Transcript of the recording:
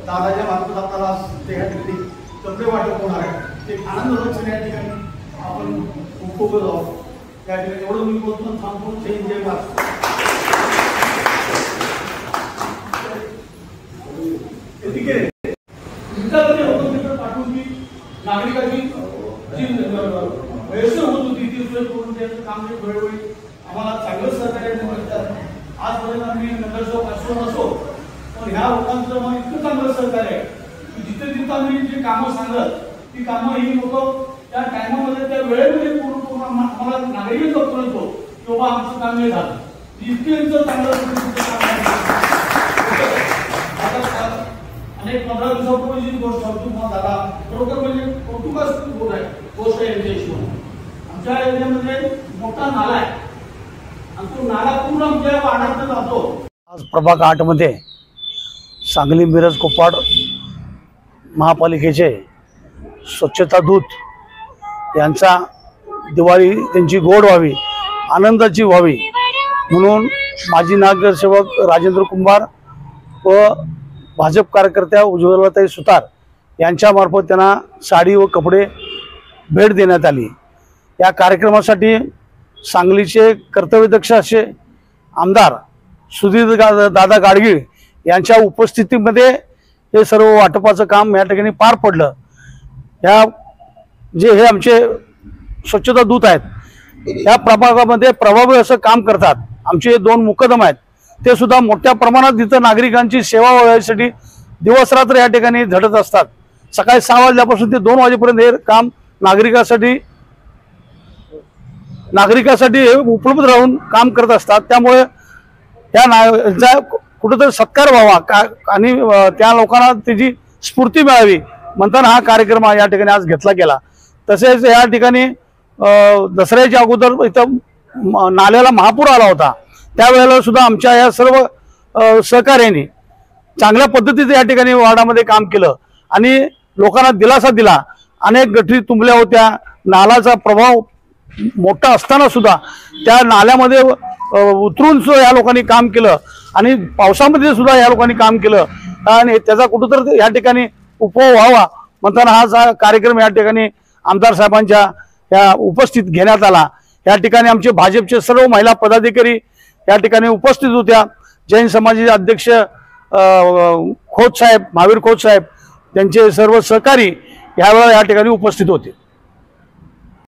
दादाच्या मार्फत आपल्याला त्या ठिकाणी कपडे वाटप होणार आहे। ते आनंद लक्षण या ठिकाणी आपण उपभोगत आहोत। त्या ठिकाणी एवढं मी बोलतो थांबतो। जय महाराज। ठीक आहे, तुमच्याकडे होतं पाठवून की नागरिकांची जी व्यवस्था होत होती ती सोय करून द्यायचं काम वेळोवेळी आम्हाला चांगलं सहकार्य मिळतात। आजपर्यंत आम्ही नगरसेवक असो नसो पण ह्या लोकांचं मग इतकं चांगलं सहकार्य आहे की जिथे जिथं आम्ही जी कामं सांगत ती कामं ही लोक त्या टायमामध्ये त्या वेळेमध्ये पूर्ण करून आम्हाला नागरिक करतो की बाबा आमचं काम नाही झालं। इतकं चांगलं अनेक 15 दिवसापूर्वी जी गोष्ट तुम्हाला झाला बरोबर म्हणजे कौतुकास्पद गोष्ट आहे। यांच्या हिशोबाने आमच्या एरियामध्ये मोठा नाला आहे आणि तो नाला पूर्ण आमच्या वाड्यात जातो। आज प्रभाग 8 मध्ये सांगली मिरज कोपाड महापालिकेचे स्वच्छता दूत यांचा दिवाळी त्यांची गोड व्हावी आनंदाची व्हावी म्हणून माजी नगरसेवक राजेंद्र कुंभार व भाजप कार्यकर्त्या उज्ज्वलाताई सुतार यांच्यामार्फत त्यांना साडी व कपडे भेट देण्यात आली। या कार्यक्रमासाठी सांगलीचे कर्तव्यदक्ष असे आमदार सुधीर दादा गाडगीळ यांच्या उपस्थितीमध्ये हे सर्व वाटपाचं काम या ठिकाणी पार पडलं। या जे हे आमचे स्वच्छता दूत आहेत या प्रभागामध्ये प्रभावी असं काम करतात। आमचे 2 मुकदम आहेत ते सुद्धा मोठ्या प्रमाणात इथं नागरिकांची सेवा व्हायसाठी दिवस रात्र या ठिकाणी झटत असतात। सकाळी 6 वाजल्यापासून ते 2 वाजेपर्यंत हे काम नागरिकांसाठी उपलब्ध राहून काम करत असतात। त्यामुळे त्या कुठेतरी सत्कार व्हावा आणि त्या लोकांना त्याची स्फूर्ती मिळावी म्हणताना हा कार्यक्रम या ठिकाणी आज घेतला गेला। तसेच या ठिकाणी दसऱ्याच्या अगोदर इथं नाल्याला महापूर आला होता त्यावेळेला सुद्धा आमच्या या सर्व सहकार्याने चांगल्या पद्धतीने या ठिकाणी वार्डामध्ये काम केलं आणि लोकांना दिलासा दिला। अनेक गटरी तुंबल्या होत्या, नालाचा प्रभाव मोठा असताना सुद्धा त्या नाल्यामध्ये उतरून सुद्धा या लोकांनी काम केलं आणि पावसामध्ये सुद्धा या लोकांनी काम केलं आणि त्याचा कुठेतरी या ठिकाणी उपभोग व्हावा म्हणताना हा कार्यक्रम या ठिकाणी आमदार साहेबांच्या या उपस्थित घेण्यात आला। या ठिकाणी आमचे भाजपचे सर्व महिला पदाधिकारी या ठिकाणी उपस्थित होत्या। जैन समाजाचे अध्यक्ष खोत साहेब, महावीर खोत साहेब त्यांचे सर्व सहकारी यावेळेला या ठिकाणी उपस्थित होते।